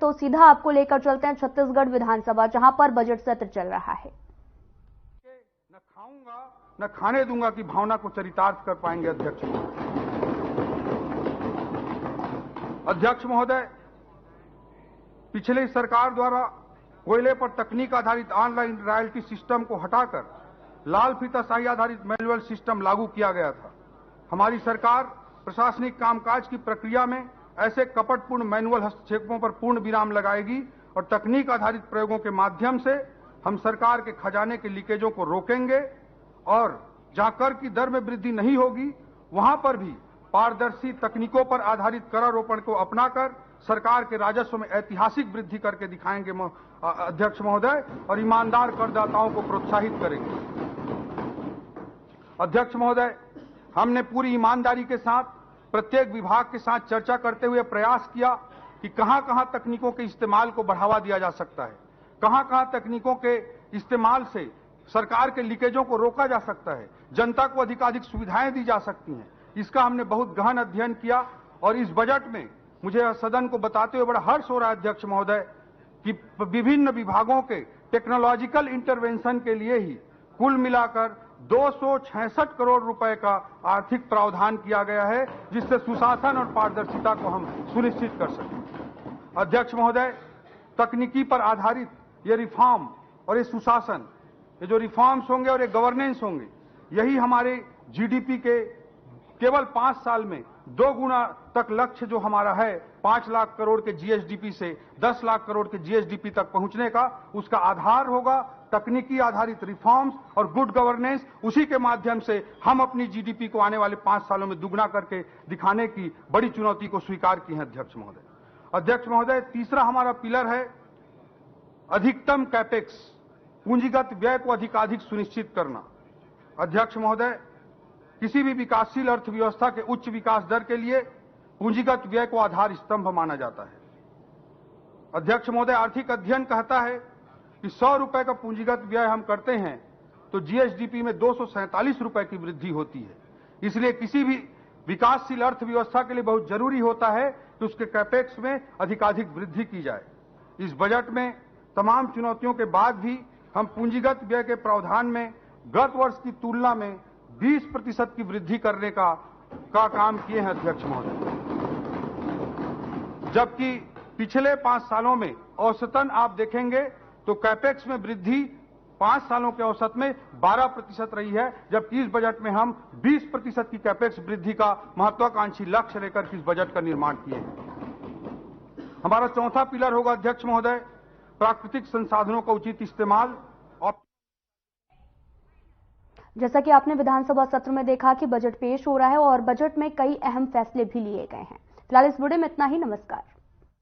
तो सीधा आपको लेकर चलते हैं छत्तीसगढ़ विधानसभा, जहां पर बजट सत्र चल रहा है। न खाऊंगा न खाने दूंगा की भावना को चरितार्थ कर पाएंगे अध्यक्ष महोदय। अध्यक्ष महोदय, पिछली सरकार द्वारा कोयले पर तकनीक आधारित ऑनलाइन रॉयल्टी सिस्टम को हटाकर लाल फीताशाही आधारित मैनुअल सिस्टम लागू किया गया था। हमारी सरकार प्रशासनिक कामकाज की प्रक्रिया में ऐसे कपटपूर्ण मैनुअल हस्तक्षेपों पर पूर्ण विराम लगाएगी और तकनीक आधारित प्रयोगों के माध्यम से हम सरकार के खजाने के लीकेजों को रोकेंगे और जहां कर की दर में वृद्धि नहीं होगी वहां पर भी पारदर्शी तकनीकों पर आधारित करारोपण को अपनाकर सरकार के राजस्व में ऐतिहासिक वृद्धि करके दिखाएंगे अध्यक्ष महोदय, और ईमानदार करदाताओं को प्रोत्साहित करेंगे। अध्यक्ष महोदय, हमने पूरी ईमानदारी के साथ प्रत्येक विभाग के साथ चर्चा करते हुए प्रयास किया कि कहां-कहां तकनीकों के इस्तेमाल को बढ़ावा दिया जा सकता है, कहां-कहां तकनीकों के इस्तेमाल से सरकार के लीकेजों को रोका जा सकता है, जनता को अधिकाधिक सुविधाएं दी जा सकती हैं। इसका हमने बहुत गहन अध्ययन किया और इस बजट में मुझे सदन को बताते हुए बड़ा हर्ष हो रहा है अध्यक्ष महोदय कि विभिन्न विभागों के टेक्नोलॉजिकल इंटरवेंशन के लिए ही कुल मिलाकर 266 करोड़ रुपए का आर्थिक प्रावधान किया गया है, जिससे सुशासन और पारदर्शिता को हम सुनिश्चित कर सकें। अध्यक्ष महोदय, तकनीकी पर आधारित ये रिफॉर्म और ये सुशासन, ये जो रिफॉर्म्स होंगे और ये गवर्नेंस होंगे, यही हमारे जीडीपी के केवल 5 साल में 2 गुना तक लक्ष्य जो हमारा है 5 लाख करोड़ के जीएसडीपी से 10 लाख करोड़ के जीएसडीपी तक पहुंचने का, उसका आधार होगा तकनीकी आधारित रिफॉर्म्स और गुड गवर्नेंस। उसी के माध्यम से हम अपनी जीडीपी को आने वाले 5 सालों में दुगना करके दिखाने की बड़ी चुनौती को स्वीकार की है अध्यक्ष महोदय। अध्यक्ष महोदय, तीसरा हमारा पिलर है अधिकतम कैपेक्स, पूंजीगत व्यय को अधिकाधिक सुनिश्चित करना। अध्यक्ष महोदय, किसी भी विकासशील अर्थव्यवस्था के उच्च विकास दर के लिए पूंजीगत व्यय को आधार स्तंभ माना जाता है। अध्यक्ष महोदय, आर्थिक अध्ययन कहता है कि 100 रुपए का पूंजीगत व्यय हम करते हैं तो जीएसडीपी में 247 रुपए की वृद्धि होती है। इसलिए किसी भी विकासशील अर्थव्यवस्था के लिए बहुत जरूरी होता है कि उसके कैपेक्स में अधिकाधिक वृद्धि की जाए। इस बजट में तमाम चुनौतियों के बाद भी हम पूंजीगत व्यय के प्रावधान में गत वर्ष की तुलना में 20% की वृद्धि करने का काम किए हैं अध्यक्ष महोदय, जबकि पिछले 5 सालों में औसतन आप देखेंगे तो कैपेक्स में वृद्धि 5 सालों के औसत में 12% रही है, जबकि इस बजट में हम 20% की कैपेक्स वृद्धि का महत्वाकांक्षी लक्ष्य लेकर इस बजट का निर्माण किए हैं। हमारा चौथा पिलर होगा अध्यक्ष महोदय प्राकृतिक संसाधनों का उचित इस्तेमाल। और जैसा कि आपने विधानसभा सत्र में देखा कि बजट पेश हो रहा है और बजट में कई अहम फैसले भी लिए गए हैं। फिलहाल इस वीडियो में इतना ही। नमस्कार।